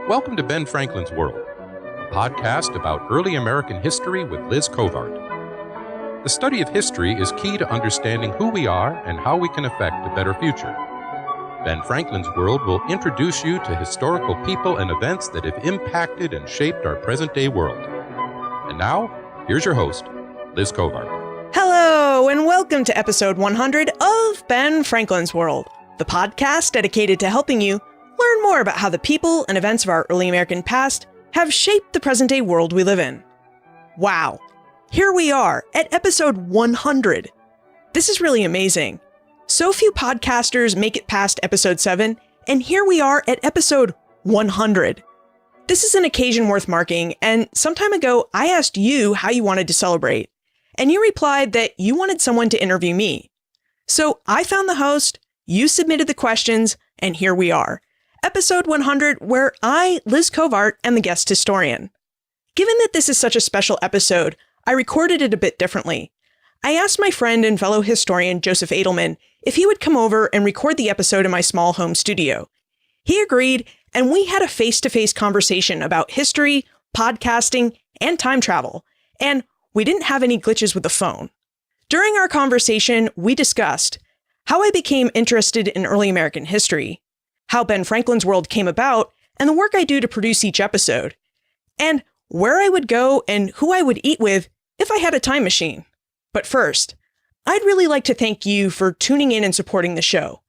Welcome to Ben Franklin's World, a podcast about early American history with Liz Covart. The study of history is key to understanding who we are and how we can affect a better future. Ben Franklin's World will introduce you to historical people and events that have impacted and shaped our present-day world. And now, here's your host, Liz Covart. Hello, and welcome to episode 100 of Ben Franklin's World, the podcast dedicated to helping you learn more about how the people and events of our early American past have shaped the present-day world we live in. Wow, here we are at episode 100. This is really amazing. So few podcasters make it past episode 7, and here we are at episode 100. This is an occasion worth marking, and some time ago, I asked you how you wanted to celebrate, and you replied that you wanted someone to interview me. So I found the host, you submitted the questions, and here we are. Episode 100, where I, Liz Covart, am the guest historian. Given that this is such a special episode, I recorded it a bit differently. I asked my friend and fellow historian Joseph Edelman if he would come over and record the episode in my small home studio. He agreed, and we had a face-to-face conversation about history, podcasting, and time travel, and we didn't have any glitches with the phone. During our conversation, we discussed how I became interested in early American history, how Ben Franklin's World came about, and the work I do to produce each episode, and where I would go and who I would eat with if I had a time machine. But first, I'd really like to thank you for tuning in and supporting the show.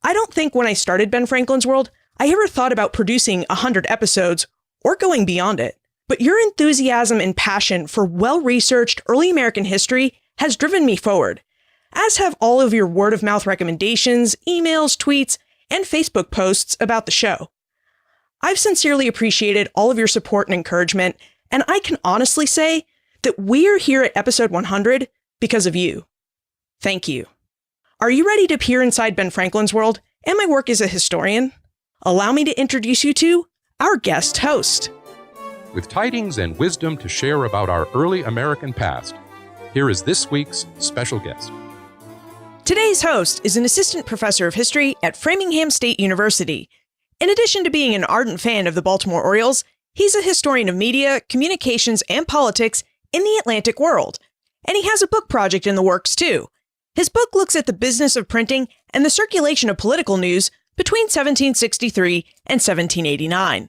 I don't think when I started Ben Franklin's World, I ever thought about producing 100 episodes or going beyond it. But your enthusiasm and passion for well-researched early American history has driven me forward, as have all of your word-of-mouth recommendations, emails, tweets, and Facebook posts about the show. I've sincerely appreciated all of your support and encouragement, and I can honestly say that we're here at episode 100 because of you. Thank you. Are you ready to peer inside Ben Franklin's world and my work as a historian? Allow me to introduce you to our guest host. With tidings and wisdom to share about our early American past, here is this week's special guest. Today's host is an assistant professor of history at Framingham State University. In addition to being an ardent fan of the Baltimore Orioles, he's a historian of media, communications, and politics in the Atlantic world. And he has a book project in the works, too. His book looks at the business of printing and the circulation of political news between 1763 and 1789.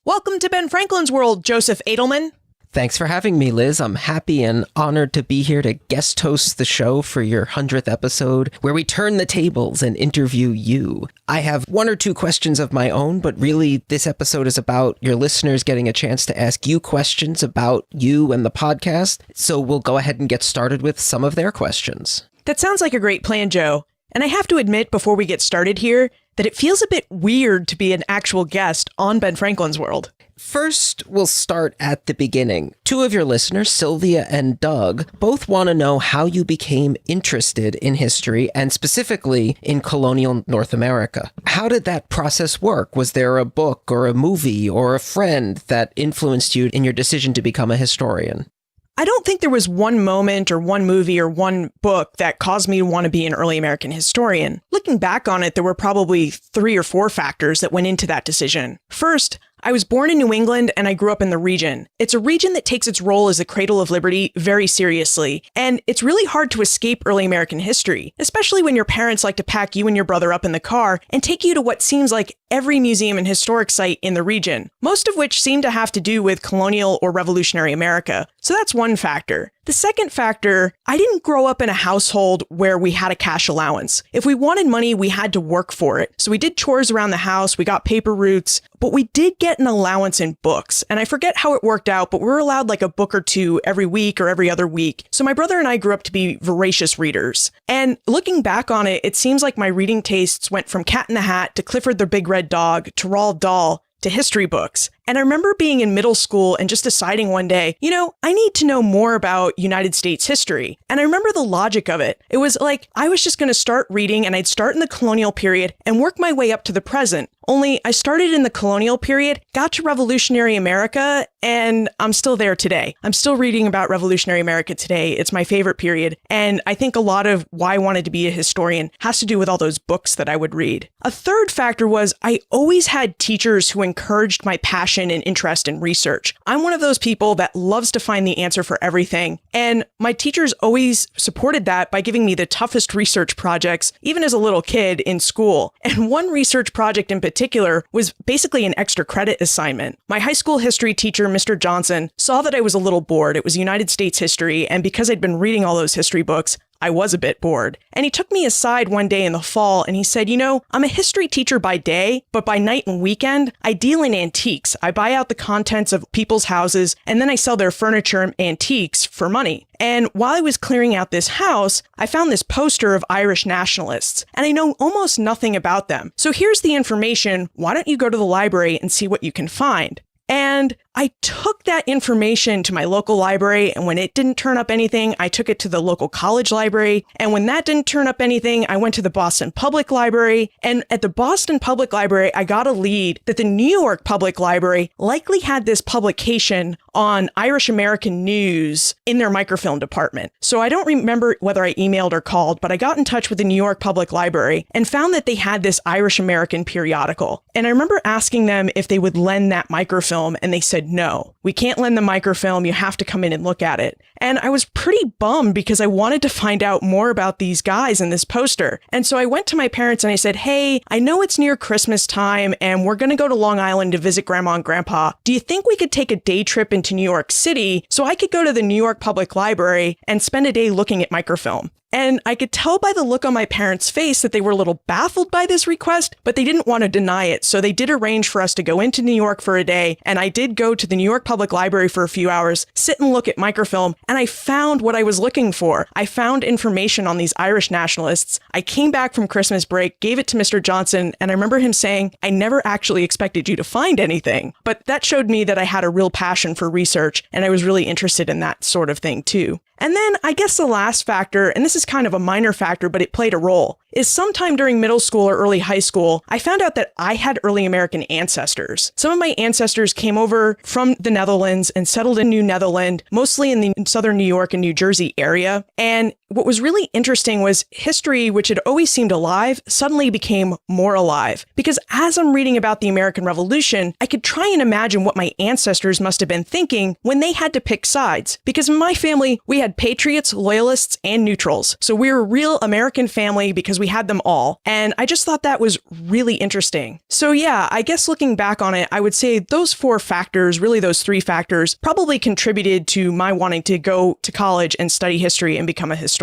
Welcome to Ben Franklin's World, Joseph Edelman. Thanks for having me, Liz. I'm happy and honored to be here to guest host the show for your 100th episode, where we turn the tables and interview you. I have one or two questions of my own, but really this episode is about your listeners getting a chance to ask you questions about you and the podcast. So we'll go ahead and get started with some of their questions. That sounds like a great plan, Joe. And I have to admit before we get started here that it feels a bit weird to be an actual guest on Ben Franklin's World. First, we'll start at the beginning. Two of your listeners, Sylvia and Doug, both want to know how you became interested in history and specifically in colonial North America. How did that process work? Was there a book or a movie or a friend that influenced you in your decision to become a historian? I don't think there was one moment or one movie or one book that caused me to want to be an early American historian. Looking back on it, there were probably 3 or 4 factors that went into that decision. First, I was born in New England and I grew up in the region. It's a region that takes its role as the cradle of liberty very seriously, and it's really hard to escape early American history, especially when your parents like to pack you and your brother up in the car and take you to what seems like every museum and historic site in the region, most of which seem to have to do with colonial or revolutionary America. So that's one factor. The second factor, I didn't grow up in a household where we had a cash allowance. If we wanted money, we had to work for it. So we did chores around the house, we got paper routes, but we did get an allowance in books. And I forget how it worked out, but we were allowed like a book or two every week or every other week. So my brother and I grew up to be voracious readers. And looking back on it, it seems like my reading tastes went from Cat in the Hat to Clifford the Big Red Dog to Roald Dahl to history books. And I remember being in middle school and just deciding one day, I need to know more about United States history. And I remember the logic of it. It was like, I was just going to start reading and I'd start in the colonial period and work my way up to the present. Only I started in the colonial period, got to Revolutionary America, and I'm still there today. I'm still reading about Revolutionary America today. It's my favorite period. And I think a lot of why I wanted to be a historian has to do with all those books that I would read. A third factor was I always had teachers who encouraged my passion and interest in research. I'm one of those people that loves to find the answer for everything. And my teachers always supported that by giving me the toughest research projects, even as a little kid in school. And one research project in particular was basically an extra credit assignment. My high school history teacher, Mr. Johnson, saw that I was a little bored. It was United States history, and because I'd been reading all those history books, I was a bit bored. And he took me aside one day in the fall and he said, I'm a history teacher by day, but by night and weekend, I deal in antiques. I buy out the contents of people's houses and then I sell their furniture and antiques for money. And while I was clearing out this house, I found this poster of Irish nationalists, and I know almost nothing about them. So here's the information. Why don't you go to the library and see what you can find? And I took that information to my local library, and when it didn't turn up anything, I took it to the local college library. And when that didn't turn up anything, I went to the Boston Public Library. And at the Boston Public Library, I got a lead that the New York Public Library likely had this publication on Irish American news in their microfilm department. So I don't remember whether I emailed or called, but I got in touch with the New York Public Library and found that they had this Irish American periodical. And I remember asking them if they would lend that microfilm, and they said, no, we can't lend the microfilm. You have to come in and look at it. And I was pretty bummed because I wanted to find out more about these guys in this poster. And so I went to my parents and I said, hey, I know it's near Christmas time and we're going to go to Long Island to visit Grandma and Grandpa. Do you think we could take a day trip into New York City so I could go to the New York Public Library and spend a day looking at microfilm? And I could tell by the look on my parents' face that they were a little baffled by this request, but they didn't want to deny it. So they did arrange for us to go into New York for a day. And I did go to the New York Public Library for a few hours, sit and look at microfilm. And I found what I was looking for. I found information on these Irish nationalists. I came back from Christmas break, gave it to Mr. Johnson. And I remember him saying, I never actually expected you to find anything. But that showed me that I had a real passion for research. And I was really interested in that sort of thing too. And then I guess the last factor, and this is kind of a minor factor, but it played a role, is sometime during middle school or early high school, I found out that I had early American ancestors. Some of my ancestors came over from the Netherlands and settled in New Netherland, mostly in the southern New York and New Jersey area. And what was really interesting was history, which had always seemed alive, suddenly became more alive. Because as I'm reading about the American Revolution, I could try and imagine what my ancestors must have been thinking when they had to pick sides. Because in my family, we had patriots, loyalists, and neutrals. So we were a real American family because we had them all. And I just thought that was really interesting. So yeah, I guess looking back on it, I would say those four factors, really those three factors, probably contributed to my wanting to go to college and study history and become a historian.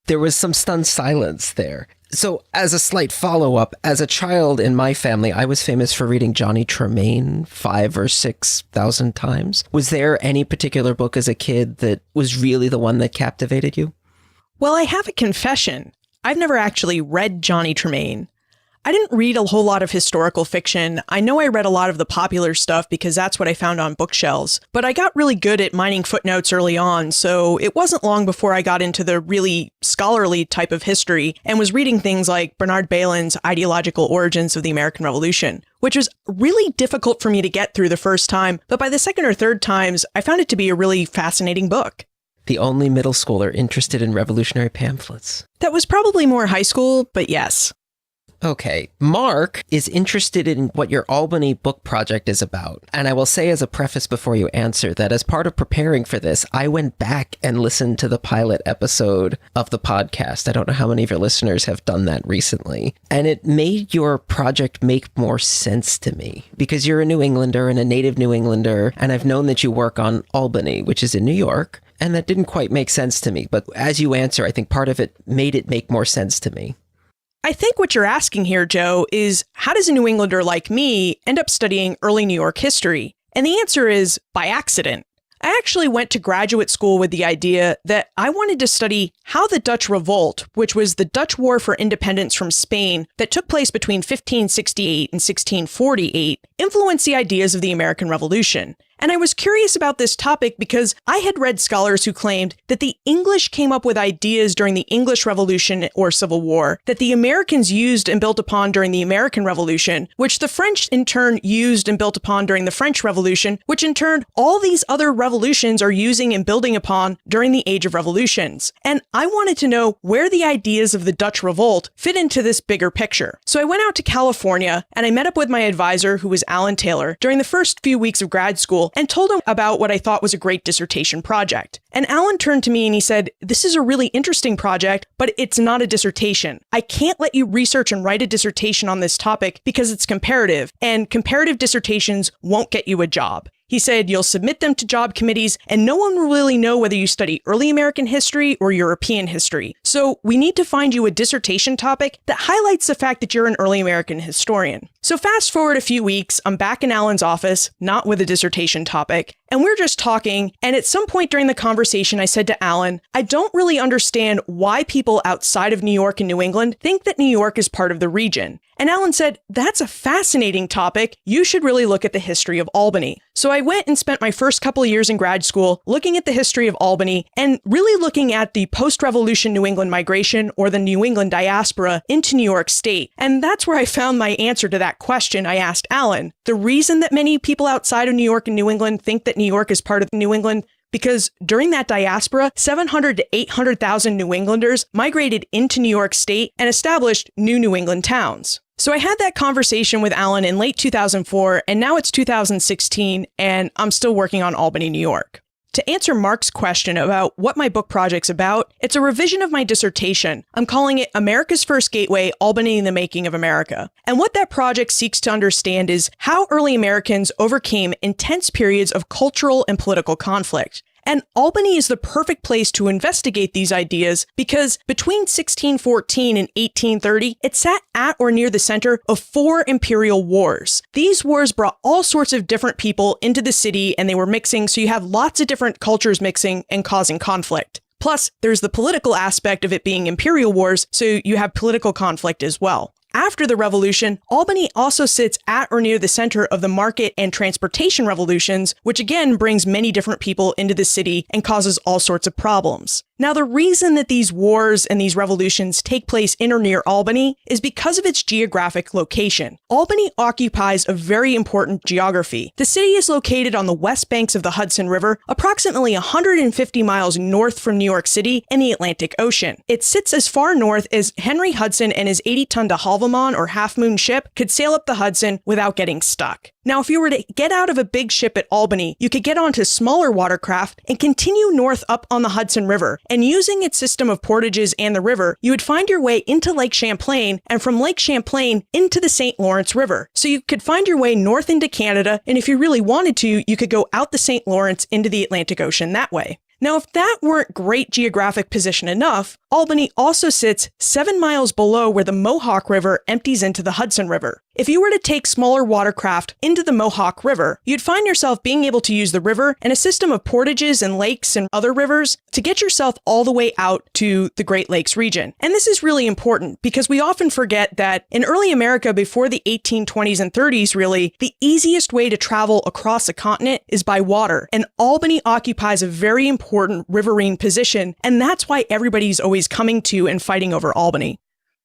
There was some stunned silence there. So as a slight follow-up, as a child in my family, I was famous for reading Johnny Tremain 5,000 or 6,000 times. Was there any particular book as a kid that was really the one that captivated you? Well, I have a confession. I've never actually read Johnny Tremain. I didn't read a whole lot of historical fiction. I know I read a lot of the popular stuff because that's what I found on bookshelves. But I got really good at mining footnotes early on, so it wasn't long before I got into the really scholarly type of history and was reading things like Bernard Bailyn's Ideological Origins of the American Revolution, which was really difficult for me to get through the first time. But by the second or third times, I found it to be a really fascinating book. The only middle schooler interested in revolutionary pamphlets. That was probably more high school, but yes. Okay, Mark is interested in what your Albany book project is about. And I will say as a preface before you answer that as part of preparing for this, I went back and listened to the pilot episode of the podcast. I don't know how many of your listeners have done that recently. And it made your project make more sense to me because you're a New Englander and a native New Englander. And I've known that you work on Albany, which is in New York. And that didn't quite make sense to me. But as you answer, I think part of it make more sense to me. I think what you're asking here, Joe, is how does a New Englander like me end up studying early New York history? And the answer is by accident. I actually went to graduate school with the idea that I wanted to study how the Dutch Revolt, which was the Dutch War for Independence from Spain that took place between 1568 and 1648, influenced the ideas of the American Revolution. And I was curious about this topic because I had read scholars who claimed that the English came up with ideas during the English Revolution or Civil War that the Americans used and built upon during the American Revolution, which the French in turn used and built upon during the French Revolution, which in turn all these other revolutions are using and building upon during the Age of Revolutions. And I wanted to know where the ideas of the Dutch Revolt fit into this bigger picture. So I went out to California and I met up with my advisor, who was Alan Taylor, during the first few weeks of grad school and told him about what I thought was a great dissertation project. And Alan turned to me and he said, "This is a really interesting project, but it's not a dissertation. I can't let you research and write a dissertation on this topic because it's comparative, and comparative dissertations won't get you a job." He said, "You'll submit them to job committees and no one will really know whether you study early American history or European history. So we need to find you a dissertation topic that highlights the fact that you're an early American historian." So fast forward a few weeks, I'm back in Alan's office, not with a dissertation topic, and we're just talking, and at some point during the conversation, I said to Alan, "I don't really understand why people outside of New York and New England think that New York is part of the region." And Alan said, "That's a fascinating topic. You should really look at the history of Albany." So I went and spent my first couple of years in grad school looking at the history of Albany and really looking at the post-revolution New England migration or the New England diaspora into New York State. And that's where I found my answer to that question I asked Alan. The reason that many people outside of New York and New England think that New York is part of New England, because during that diaspora, 700 to 800,000 New Englanders migrated into New York State and established new New England towns. So I had that conversation with Alan in late 2004, and now it's 2016, and I'm still working on Albany, New York. To answer Mark's question about what my book project's about, it's a revision of my dissertation. I'm calling it America's First Gateway, Albany in the Making of America. And what that project seeks to understand is how early Americans overcame intense periods of cultural and political conflict. And Albany is the perfect place to investigate these ideas because between 1614 and 1830, it sat at or near the center of 4 imperial wars. These wars brought all sorts of different people into the city and they were mixing, so you have lots of different cultures mixing and causing conflict. Plus, there's the political aspect of it being imperial wars, so you have political conflict as well. After the revolution, Albany also sits at or near the center of the market and transportation revolutions, which again brings many different people into the city and causes all sorts of problems. Now, the reason that these wars and these revolutions take place in or near Albany is because of its geographic location. Albany occupies a very important geography. The city is located on the west banks of the Hudson River, approximately 150 miles north from New York City and the Atlantic Ocean. It sits as far north as Henry Hudson and his 80-ton de Havilland or Half Moon ship could sail up the Hudson without getting stuck. Now, if you were to get out of a big ship at Albany, you could get onto smaller watercraft and continue north up on the Hudson River. And using its system of portages and the river, you would find your way into Lake Champlain and from Lake Champlain into the St. Lawrence River. So you could find your way north into Canada, and if you really wanted to, you could go out the St. Lawrence into the Atlantic Ocean that way. Now, if that weren't great geographic position enough, Albany also sits 7 miles below where the Mohawk River empties into the Hudson River. If you were to take smaller watercraft into the Mohawk River, you'd find yourself being able to use the river and a system of portages and lakes and other rivers to get yourself all the way out to the Great Lakes region. And this is really important because we often forget that in early America before the 1820s and 30s, really, the easiest way to travel across a continent is by water. And Albany occupies a very important riverine position, and that's why everybody's always coming to and fighting over Albany.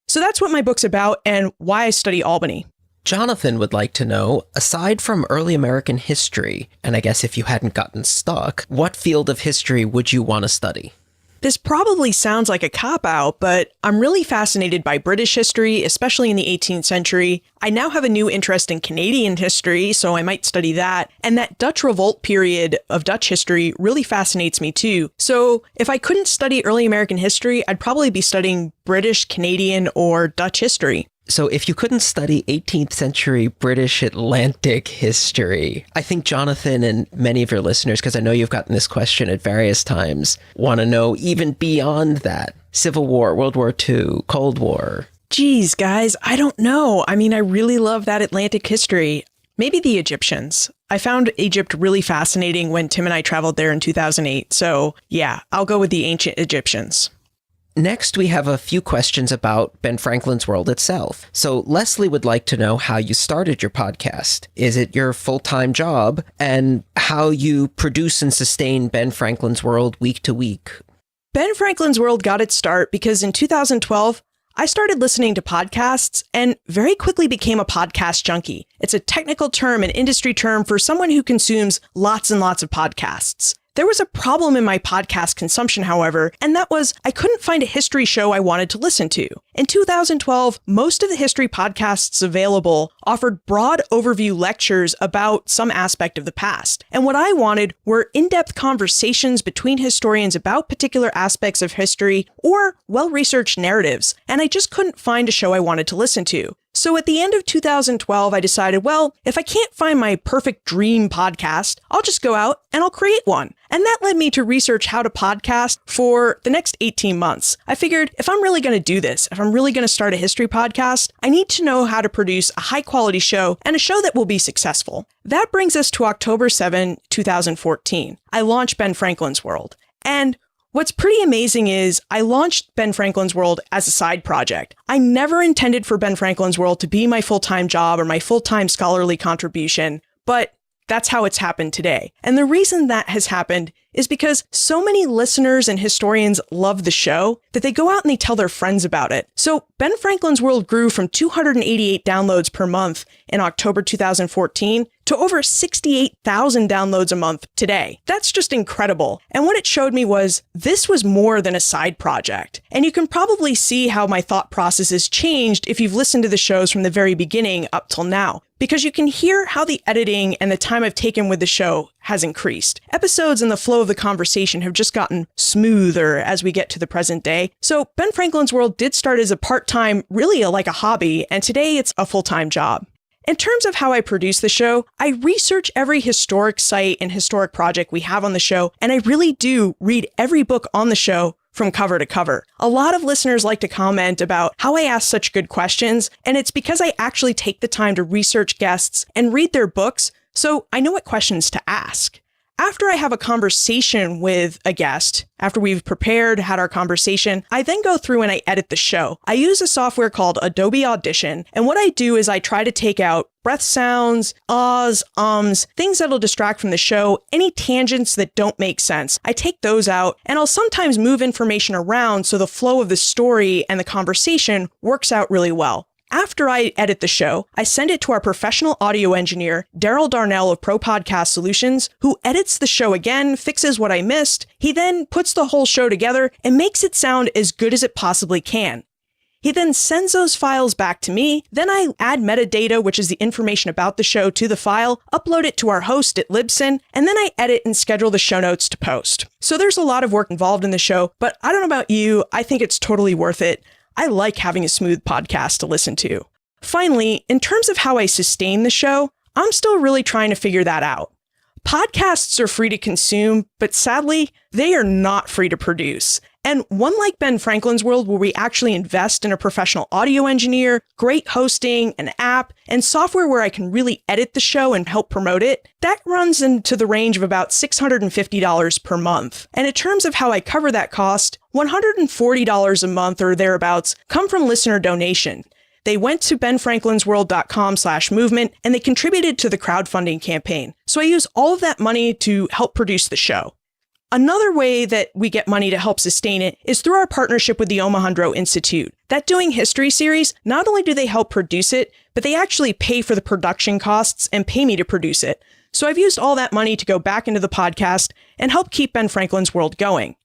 So that's what my book's about and why I study Albany. Jonathan would like to know, aside from early American history, and I guess if you hadn't gotten stuck, what field of history would you want to study? This probably sounds like a cop-out, but I'm really fascinated by British history, especially in the 18th century. I now have a new interest in Canadian history, so I might study that. And that Dutch Revolt period of Dutch history really fascinates me too. So if I couldn't study early American history, I'd probably be studying British, Canadian, or Dutch history. So if you couldn't study 18th century British Atlantic history, I think Jonathan and many of your listeners, because I know you've gotten this question at various times, want to know even beyond that. Civil War, World War II, Cold War. Geez, guys, I don't know. I mean, I really love that Atlantic history. Maybe the Egyptians. I found Egypt really fascinating when Tim and I traveled there in 2008. So yeah, I'll go with the ancient Egyptians. Next, we have a few questions about Ben Franklin's World itself. So Leslie would like to know how you started your podcast. Is it your full-time job? And how you produce and sustain Ben Franklin's World week to week? Ben Franklin's World got its start because in 2012, I started listening to podcasts and very quickly became a podcast junkie. It's a technical term, an industry term for someone who consumes lots and lots of podcasts. There was a problem in my podcast consumption, however, and that was I couldn't find a history show I wanted to listen to. In 2012, most of the history podcasts available offered broad overview lectures about some aspect of the past. And what I wanted were in-depth conversations between historians about particular aspects of history or well-researched narratives, and I just couldn't find a show I wanted to listen to. So at the end of 2012, I decided, well, if I can't find my perfect dream podcast, I'll just go out and I'll create one. And that led me to research how to podcast for the next 18 months. I figured if I'm really going to do this, if I'm really going to start a history podcast, I need to know how to produce a high quality show and a show that will be successful. That brings us to October 7, 2014. I launched Ben Franklin's World. And what's pretty amazing is I launched Ben Franklin's World as a side project. I never intended for Ben Franklin's World to be my full-time job or my full-time scholarly contribution, but that's how it's happened today. And the reason that has happened is because so many listeners and historians love the show that they go out and they tell their friends about it. So Ben Franklin's World grew from 288 downloads per month in October 2014 to over 68,000 downloads a month today. That's just incredible. And what it showed me was this was more than a side project. And you can probably see how my thought process has changed if you've listened to the shows from the very beginning up till now, because you can hear how the editing and the time I've taken with the show has increased. Episodes and the flow of the conversation have just gotten smoother as we get to the present day. So Ben Franklin's World did start as a part-time, really like a hobby, and today it's a full-time job. In terms of how I produce the show, I research every historic site and historic project we have on the show, and I really do read every book on the show from cover to cover. A lot of listeners like to comment about how I ask such good questions, and it's because I actually take the time to research guests and read their books, so I know what questions to ask. After I have a conversation with a guest, after we've prepared, had our conversation, I then go through and I edit the show. I use a software called Adobe Audition, and what I do is I try to take out breath sounds, ahs, ums, things that'll distract from the show, any tangents that don't make sense. I take those out, and I'll sometimes move information around so the flow of the story and the conversation works out really well. After I edit the show, I send it to our professional audio engineer, Daryl Darnell of Pro Podcast Solutions, who edits the show again, fixes what I missed. He then puts the whole show together and makes it sound as good as it possibly can. He then sends those files back to me. Then I add metadata, which is the information about the show, to the file, upload it to our host at Libsyn, and then I edit and schedule the show notes to post. So there's a lot of work involved in the show, but I don't know about you, I think it's totally worth it. I like having a smooth podcast to listen to. Finally, in terms of how I sustain the show, I'm still really trying to figure that out. Podcasts are free to consume, but sadly, they are not free to produce. And one like Ben Franklin's World, where we actually invest in a professional audio engineer, great hosting, an app, and software where I can really edit the show and help promote it, that runs into the range of about $650 per month. And in terms of how I cover that cost, $140 a month or thereabouts come from listener donation. They went to benfranklinsworld.com/movement and they contributed to the crowdfunding campaign. So I use all of that money to help produce the show. Another way that we get money to help sustain it is through our partnership with the Omohundro Institute. That Doing History series, not only do they help produce it, but they actually pay for the production costs and pay me to produce it. So I've used all that money to go back into the podcast and help keep Ben Franklin's World going.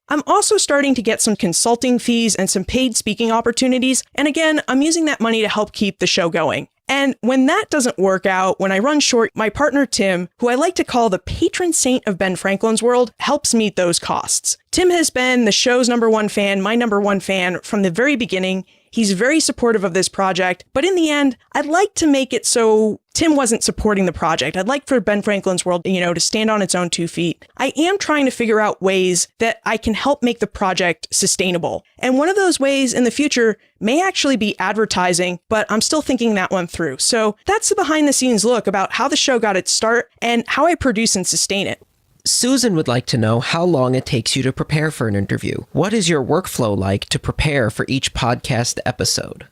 I'm also starting to get some consulting fees and some paid speaking opportunities, and again, I'm using that money to help keep the show going. And when that doesn't work out, when I run short, my partner Tim, who I like to call the patron saint of Ben Franklin's World, helps meet those costs. Tim has been the show's #1 fan, my #1 fan from the very beginning. He's very supportive of this project, but in the end, I'd like to make it so Tim wasn't supporting the project. I'd like for Ben Franklin's World, to stand on its own 2 feet. I am trying to figure out ways that I can help make the project sustainable. And one of those ways in the future may actually be advertising, but I'm still thinking that one through. So that's the behind the scenes look about how the show got its start and how I produce and sustain it. Susan would like to know how long it takes you to prepare for an interview. What is your workflow like to prepare for each podcast episode?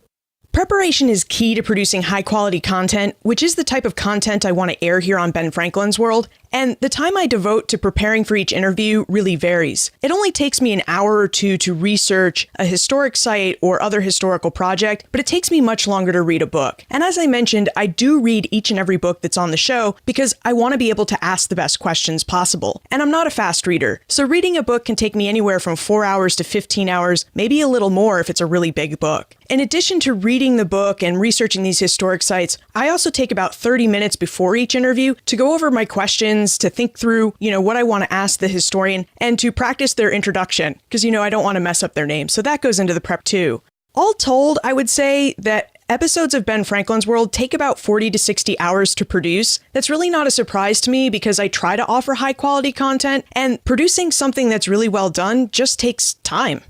Preparation is key to producing high-quality content, which is the type of content I want to air here on Ben Franklin's World, and the time I devote to preparing for each interview really varies. It only takes me an hour or two to research a historic site or other historical project, but it takes me much longer to read a book. And as I mentioned, I do read each and every book that's on the show because I want to be able to ask the best questions possible. And I'm not a fast reader, so reading a book can take me anywhere from 4 hours to 15 hours, maybe a little more if it's a really big book. In addition to reading the book and researching these historic sites, I also take about 30 minutes before each interview to go over my questions, to think through, what I want to ask the historian, and to practice their introduction, because, I don't want to mess up their name. So that goes into the prep too. All told, I would say that episodes of Ben Franklin's World take about 40 to 60 hours to produce. That's really not a surprise to me because I try to offer high quality content, and producing something that's really well done just takes time.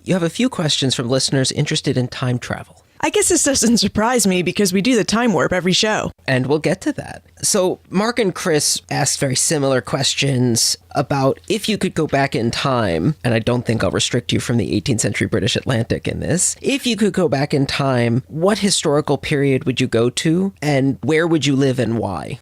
You have a few questions from listeners interested in time travel. I guess this doesn't surprise me because we do the time warp every show. And we'll get to that. So Mark and Chris asked very similar questions about if you could go back in time, and I don't think I'll restrict you from the 18th century British Atlantic in this. If you could go back in time, what historical period would you go to, and where would you live and why?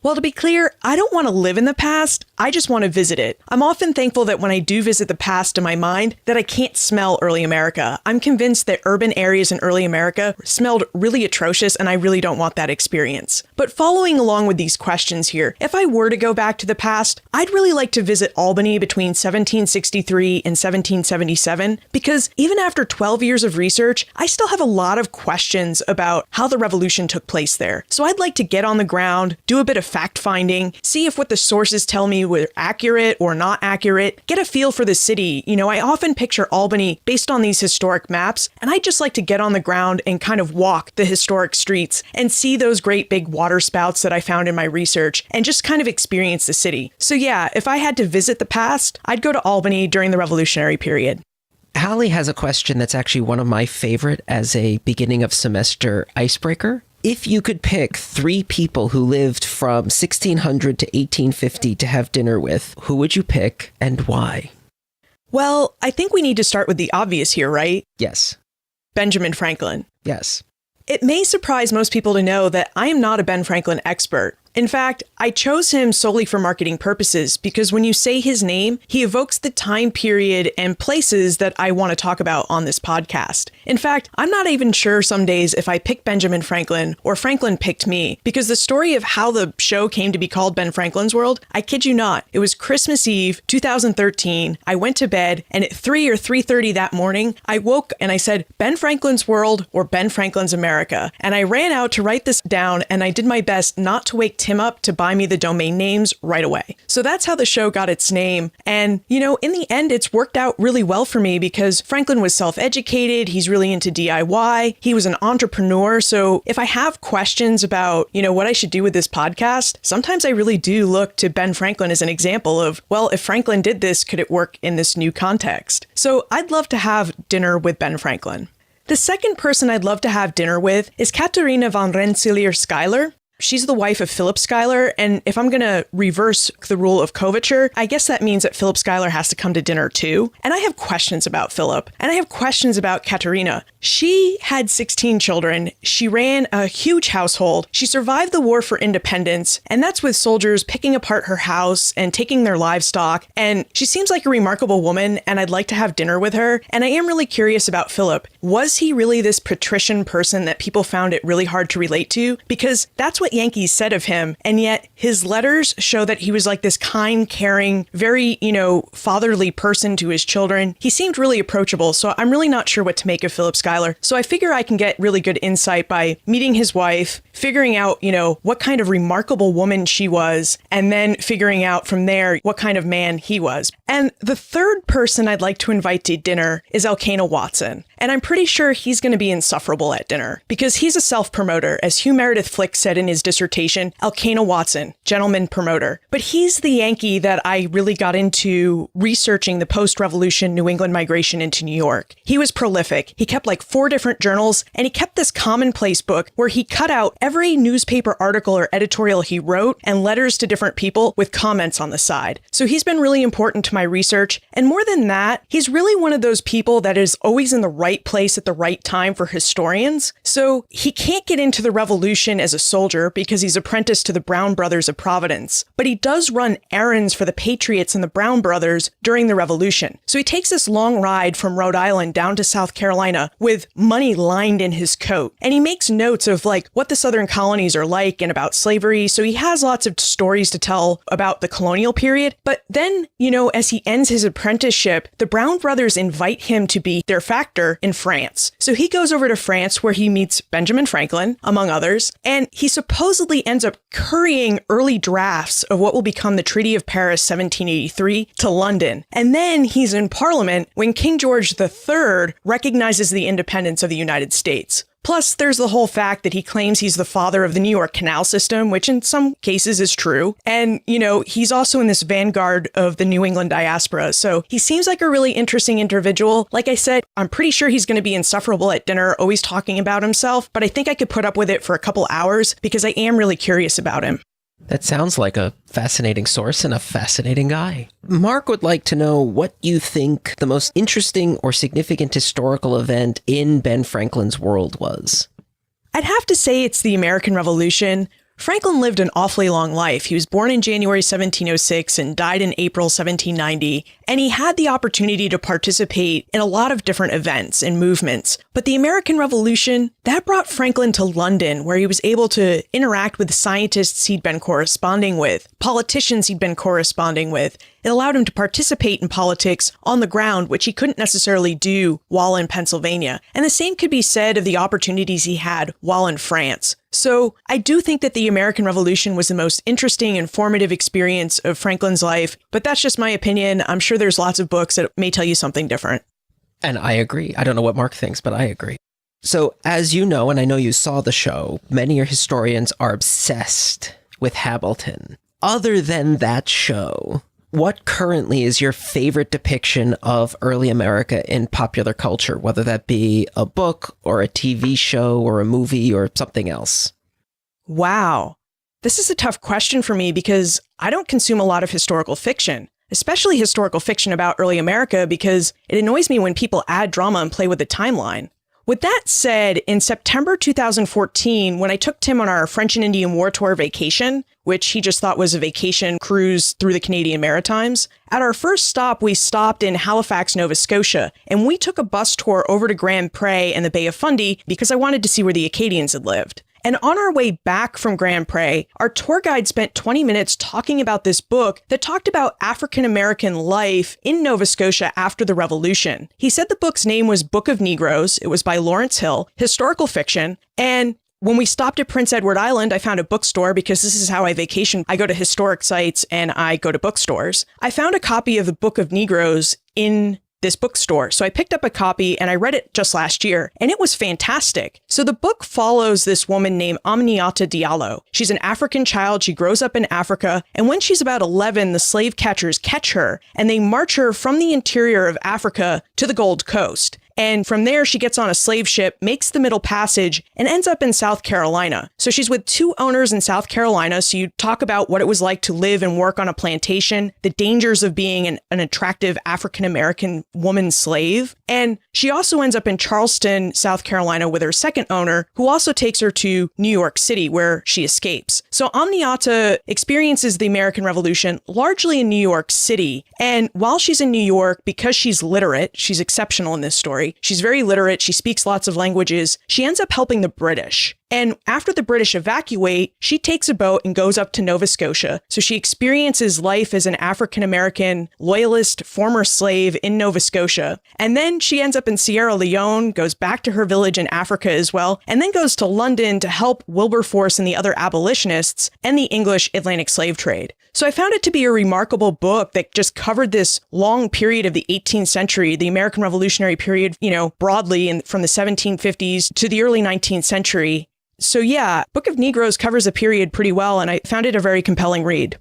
Well, to be clear, I don't want to live in the past. I just want to visit it. I'm often thankful that when I do visit the past in my mind, that I can't smell early America. I'm convinced that urban areas in early America smelled really atrocious, and I really don't want that experience. But following along with these questions here, if I were to go back to the past, I'd really like to visit Albany between 1763 and 1777, because even after 12 years of research, I still have a lot of questions about how the revolution took place there. So I'd like to get on the ground, do a bit of fact-finding, see if what the sources tell me were accurate or not accurate, get a feel for the city. I often picture Albany based on these historic maps, and I'd just like to get on the ground and kind of walk the historic streets and see those great big water spouts that I found in my research and just kind of experience the city. So yeah, if I had to visit the past, I'd go to Albany during the Revolutionary period. Hallie has a question that's actually one of my favorite as a beginning of semester icebreaker. If you could pick 3 people who lived from 1600 to 1850 to have dinner with, who would you pick and why? Well, I think we need to start with the obvious here, right? Yes. Benjamin Franklin. Yes. It may surprise most people to know that I am not a Ben Franklin expert. In fact, I chose him solely for marketing purposes because when you say his name, he evokes the time period and places that I want to talk about on this podcast. In fact, I'm not even sure some days if I picked Benjamin Franklin or Franklin picked me, because the story of how the show came to be called Ben Franklin's World, I kid you not, it was Christmas Eve, 2013. I went to bed, and at 3 or 3:30 that morning, I woke and I said, Ben Franklin's World or Ben Franklin's America. And I ran out to write this down, and I did my best not to wake Tim up to buy me the domain names right away. So that's how the show got its name. And, in the end, it's worked out really well for me because Franklin was self-educated. He's really into DIY. He was an entrepreneur. So if I have questions about, what I should do with this podcast, sometimes I really do look to Ben Franklin as an example of, well, if Franklin did this, could it work in this new context? So I'd love to have dinner with Ben Franklin. The second person I'd love to have dinner with is Katharina von Rensselaer-Schuyler. She's the wife of Philip Schuyler, and if I'm going to reverse the rule of coverture, I guess that means that Philip Schuyler has to come to dinner too. And I have questions about Philip, and I have questions about Katharina. She had 16 children. She ran a huge household. She survived the war for independence, and that's with soldiers picking apart her house and taking their livestock. And she seems like a remarkable woman, and I'd like to have dinner with her. And I am really curious about Philip. Was he really this patrician person that people found it really hard to relate to? Because that's what what Yankees said of him. And yet his letters show that he was like this kind, caring, very, fatherly person to his children. He seemed really approachable. So I'm really not sure what to make of Philip Schuyler. So I figure I can get really good insight by meeting his wife, figuring out, what kind of remarkable woman she was, and then figuring out from there what kind of man he was. And the third person I'd like to invite to dinner is Elkanah Watson. And I'm pretty sure he's going to be insufferable at dinner because he's a self-promoter. As Hugh Meredith Flick said in his dissertation, Elkanah Watson, gentleman promoter. But he's the Yankee that I really got into researching the post-revolution New England migration into New York. He was prolific. He kept like 4 different journals, and he kept this commonplace book where he cut out every newspaper article or editorial he wrote and letters to different people with comments on the side. So he's been really important to my research. And more than that, he's really one of those people that is always in the right place at the right time for historians. So he can't get into the revolution as a soldier because he's apprenticed to the Brown brothers of Providence, but he does run errands for the Patriots and the Brown brothers during the revolution. So he takes this long ride from Rhode Island down to South Carolina with money lined in his coat. And he makes notes of like what the Southern colonies are like and about slavery. So he has lots of stories to tell about the colonial period. But then, as he ends his apprenticeship, the Brown brothers invite him to be their factor in France. So he goes over to France where he meets Benjamin Franklin, among others, and he supposedly ends up currying early drafts of what will become the Treaty of Paris 1783 to London. And then he's in Parliament when King George III recognizes the independence of the United States. Plus, there's the whole fact that he claims he's the father of the New York Canal system, which in some cases is true. And, he's also in this vanguard of the New England diaspora. So he seems like a really interesting individual. Like I said, I'm pretty sure he's going to be insufferable at dinner, always talking about himself, but I think I could put up with it for a couple hours because I am really curious about him. That sounds like a fascinating source and a fascinating guy. Mark would like to know what you think the most interesting or significant historical event in Ben Franklin's world was. I'd have to say it's the American Revolution. Franklin lived an awfully long life. He was born in January 1706 and died in April 1790, and he had the opportunity to participate in a lot of different events and movements. But the American Revolution, that brought Franklin to London, where he was able to interact with scientists he'd been corresponding with, politicians he'd been corresponding with. It allowed him to participate in politics on the ground, which he couldn't necessarily do while in Pennsylvania. And the same could be said of the opportunities he had while in France. So I do think that the American Revolution was the most interesting and formative experience of Franklin's life, but that's just my opinion. I'm sure there's lots of books that may tell you something different. And I agree. I don't know what Mark thinks, but I agree. So as you know, and I know you saw the show, many historians are obsessed with Hamilton. Other than that show, what currently is your favorite depiction of early America in popular culture, whether that be a book or a TV show or a movie or something else? Wow. This is a tough question for me because I don't consume a lot of historical fiction, especially historical fiction about early America, because it annoys me when people add drama and play with the timeline. With that said, in September 2014, when I took Tim on our French and Indian War tour vacation, which he just thought was a vacation cruise through the Canadian Maritimes, at our first stop, we stopped in Halifax, Nova Scotia, and we took a bus tour over to Grand Pre and the Bay of Fundy because I wanted to see where the Acadians had lived. And on our way back from Grand Pre, our tour guide spent 20 minutes talking about this book that talked about African-American life in Nova Scotia after the Revolution. He said the book's name was Book of Negroes. It was by Lawrence Hill, historical fiction. And when we stopped at Prince Edward Island, I found a bookstore because this is how I vacation. I go to historic sites and I go to bookstores. I found a copy of the Book of Negroes in this bookstore. So I picked up a copy and I read it just last year, and it was fantastic. So the book follows this woman named Aminata Diallo. She's an African child. She grows up in Africa. And when she's about 11, the slave catchers catch her and they march her from the interior of Africa to the Gold Coast. And from there, she gets on a slave ship, makes the Middle Passage, and ends up in South Carolina. So she's with two owners in South Carolina. So you talk about what it was like to live and work on a plantation, the dangers of being an attractive African-American woman slave. And she also ends up in Charleston, South Carolina, with her second owner, who also takes her to New York City, where she escapes. So Aminata experiences the American Revolution largely in New York City. And while she's in New York, because she's literate, she's exceptional in this story. She's very literate. She speaks lots of languages. She ends up helping the British. And after the British evacuate, she takes a boat and goes up to Nova Scotia. So she experiences life as an African-American loyalist former slave in Nova Scotia. And then she ends up in Sierra Leone, goes back to her village in Africa as well, and then goes to London to help Wilberforce and the other abolitionists and the English Atlantic slave trade. So I found it to be a remarkable book that just covered this long period of the 18th century, the American Revolutionary period, broadly, and from the 1750s to the early 19th century. So yeah, Book of Negroes covers a period pretty well, and I found it a very compelling read.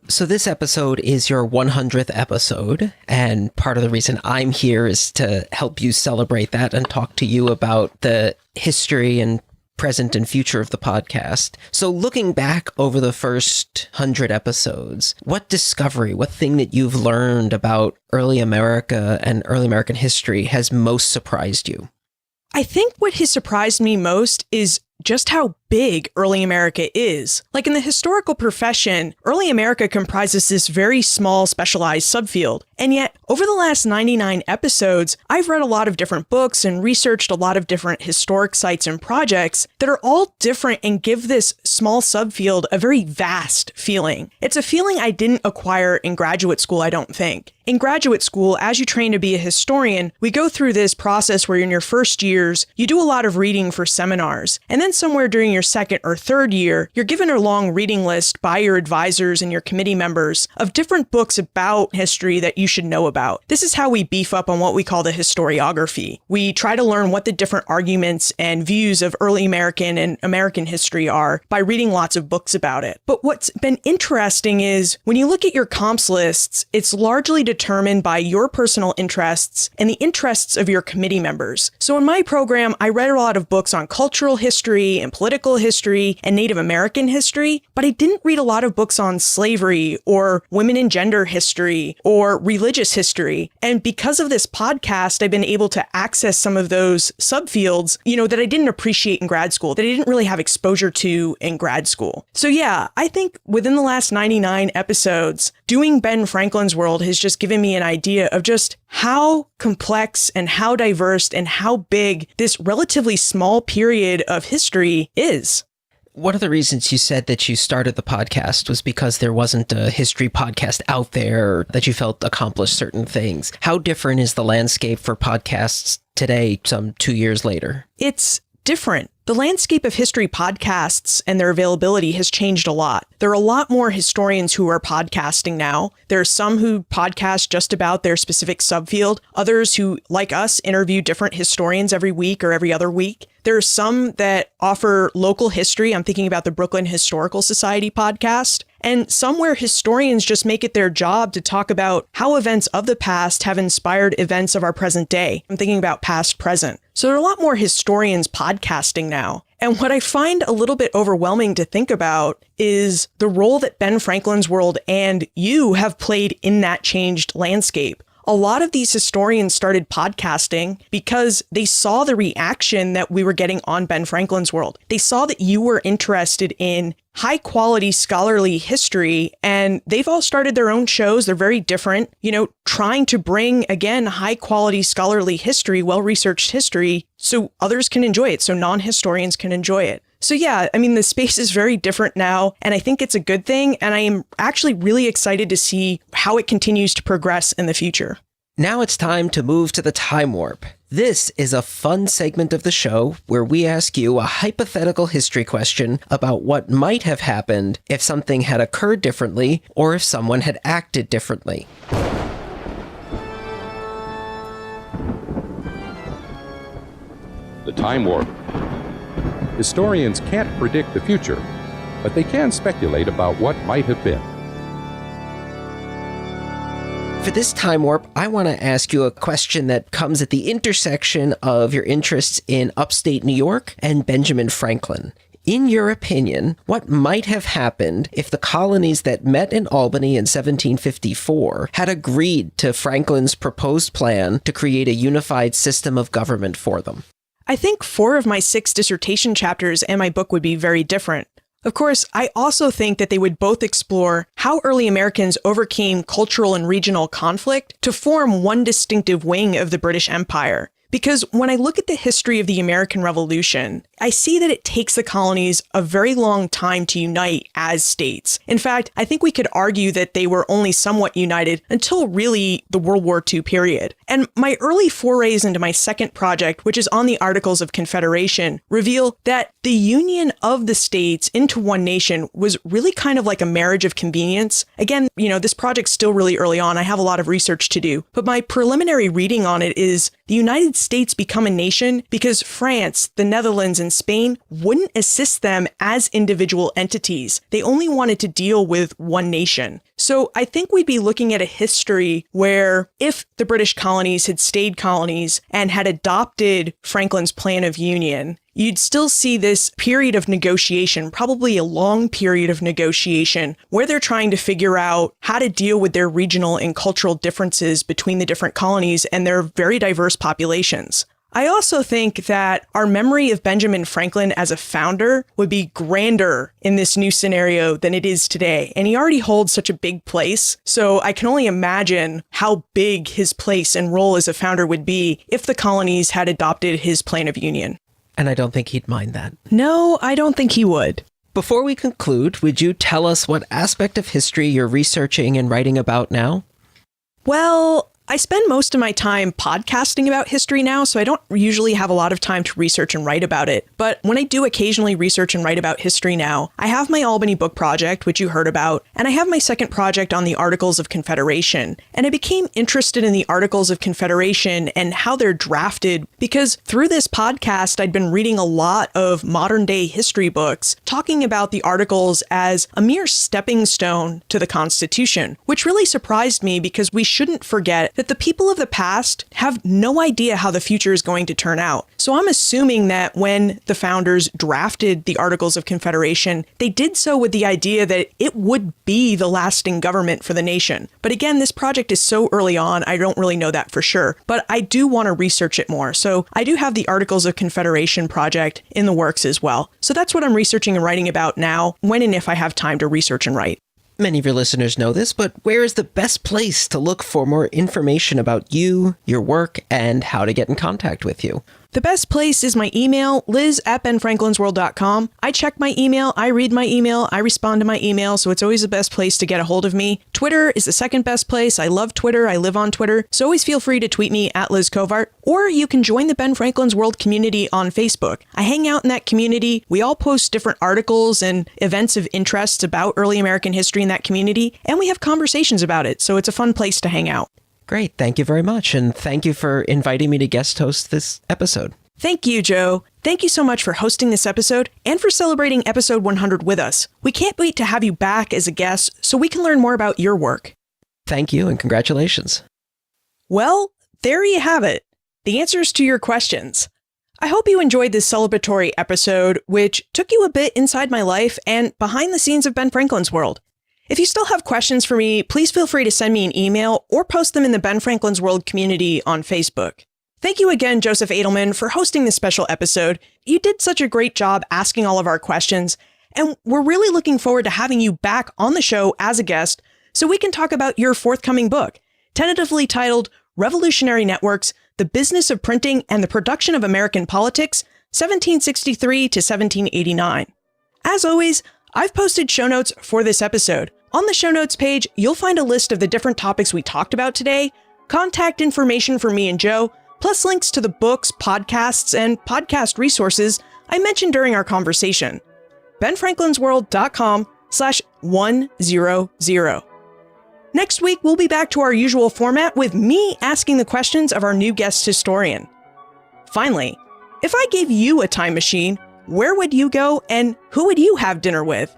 So this episode is your 100th episode, and part of the reason I'm here is to help you celebrate that and talk to you about the history and present and future of the podcast. So looking back over the first 100 episodes, what discovery, what thing that you've learned about early America and early American history has most surprised you? I think what has surprised me most is just how big early America is. Like in the historical profession, early America comprises this very small specialized subfield. And yet, over the last 99 episodes, I've read a lot of different books and researched a lot of different historic sites and projects that are all different and give this small subfield a very vast feeling. It's a feeling I didn't acquire in graduate school, I don't think. In graduate school, as you train to be a historian, we go through this process where in your first years, you do a lot of reading for seminars. And then somewhere during your second or third year, you're given a long reading list by your advisors and your committee members of different books about history that you should know about. This is how we beef up on what we call the historiography. We try to learn what the different arguments and views of early American and American history are by reading lots of books about it. But what's been interesting is when you look at your comps lists, it's largely determined by your personal interests and the interests of your committee members. So in my program, I read a lot of books on cultural history and political history and Native American history, but I didn't read a lot of books on slavery or women and gender history or religious history. And because of this podcast, I've been able to access some of those subfields, that I didn't appreciate in grad school, that I didn't really have exposure to in grad school. So yeah, I think within the last 99 episodes, doing Ben Franklin's World has just given me an idea of just how complex and how diverse and how big this relatively small period of history is. One of the reasons you said that you started the podcast was because there wasn't a history podcast out there that you felt accomplished certain things. How different is the landscape for podcasts today, some 2 years later? It's different. The landscape of history podcasts and their availability has changed a lot. There are a lot more historians who are podcasting now. There are some who podcast just about their specific subfield, others who, like us, interview different historians every week or every other week. There are some that offer local history. I'm thinking about the Brooklyn Historical Society podcast. And some where historians just make it their job to talk about how events of the past have inspired events of our present day. I'm thinking about past, present. So there are a lot more historians podcasting now. And what I find a little bit overwhelming to think about is the role that Ben Franklin's World and you have played in that changed landscape. A lot of these historians started podcasting because they saw the reaction that we were getting on Ben Franklin's World. They saw that you were interested in high quality scholarly history, and they've all started their own shows. They're very different, trying to bring, again, high quality scholarly history, well-researched history, so others can enjoy it, so non-historians can enjoy it. So yeah, the space is very different now, and I think it's a good thing, and I am actually really excited to see how it continues to progress in the future. Now it's time to move to the time warp. This is a fun segment of the show where we ask you a hypothetical history question about what might have happened if something had occurred differently or if someone had acted differently. The time warp. Historians can't predict the future, but they can speculate about what might have been. For this time warp, I want to ask you a question that comes at the intersection of your interests in upstate New York and Benjamin Franklin. In your opinion, what might have happened if the colonies that met in Albany in 1754 had agreed to Franklin's proposed plan to create a unified system of government for them? I think 4 of my 6 dissertation chapters and my book would be very different. Of course, I also think that they would both explore how early Americans overcame cultural and regional conflict to form one distinctive wing of the British Empire. because when I look at the history of the American Revolution, I see that it takes the colonies a very long time to unite as states. In fact, I think we could argue that they were only somewhat united until really the World War II period. And my early forays into my second project, which is on the Articles of Confederation, reveal that the union of the states into one nation was really kind of like a marriage of convenience. Again, this project's still really early on. I have a lot of research to do, but my preliminary reading on it is the United States become a nation because France, the Netherlands, and Spain wouldn't assist them as individual entities. They only wanted to deal with one nation. So I think we'd be looking at a history where if the British colonies had stayed colonies and had adopted Franklin's Plan of Union, you'd still see this period of negotiation, probably a long period of negotiation, where they're trying to figure out how to deal with their regional and cultural differences between the different colonies and their very diverse populations. I also think that our memory of Benjamin Franklin as a founder would be grander in this new scenario than it is today. And he already holds such a big place. So I can only imagine how big his place and role as a founder would be if the colonies had adopted his Plan of Union. And I don't think he'd mind that. No, I don't think he would. Before we conclude, would you tell us what aspect of history you're researching and writing about now? Well, I spend most of my time podcasting about history now, so I don't usually have a lot of time to research and write about it. But when I do occasionally research and write about history now, I have my Albany book project, which you heard about, and I have my second project on the Articles of Confederation. And I became interested in the Articles of Confederation and how they're drafted because through this podcast, I'd been reading a lot of modern day history books talking about the Articles as a mere stepping stone to the Constitution, which really surprised me because we shouldn't forget that the people of the past have no idea how the future is going to turn out. So I'm assuming that when the founders drafted the Articles of Confederation, they did so with the idea that it would be the lasting government for the nation. But again, this project is so early on, I don't really know that for sure. But I do want to research it more. So I do have the Articles of Confederation project in the works as well. So that's what I'm researching and writing about now, when and if I have time to research and write. Many of your listeners know this, but where is the best place to look for more information about you, your work, and how to get in contact with you? The best place is my email, liz@benfranklinsworld.com. I check my email, I read my email, I respond to my email, so it's always the best place to get a hold of me. Twitter is the second best place. I love Twitter. I live on Twitter. So always feel free to tweet me at Liz Covart, or you can join the Ben Franklin's World community on Facebook. I hang out in that community. We all post different articles and events of interest about early American history in that community, and we have conversations about it. So it's a fun place to hang out. Great. Thank you very much. And thank you for inviting me to guest host this episode. Thank you, Joe. Thank you so much for hosting this episode and for celebrating episode 100 with us. We can't wait to have you back as a guest so we can learn more about your work. Thank you and congratulations. Well, there you have it. The answers to your questions. I hope you enjoyed this celebratory episode, which took you a bit inside my life and behind the scenes of Ben Franklin's World. If you still have questions for me, please feel free to send me an email or post them in the Ben Franklin's World community on Facebook. Thank you again, Joseph Edelman, for hosting this special episode. You did such a great job asking all of our questions, and we're really looking forward to having you back on the show as a guest so we can talk about your forthcoming book, tentatively titled Revolutionary Networks, The Business of Printing and the Production of American Politics, 1763 to 1789. As always, I've posted show notes for this episode. On the show notes page, you'll find a list of the different topics we talked about today, contact information for me and Joe, plus links to the books, podcasts, and podcast resources I mentioned during our conversation. benfranklinsworld.com/100. Next week, we'll be back to our usual format with me asking the questions of our new guest historian. Finally, if I gave you a time machine, where would you go and who would you have dinner with?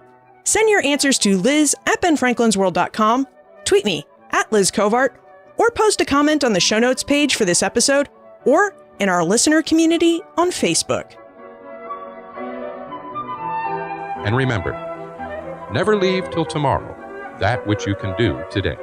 Send your answers to liz@benfranklinsworld.com, tweet me at Liz Covart, or post a comment on the show notes page for this episode, or in our listener community on Facebook. And remember, never leave till tomorrow that which you can do today.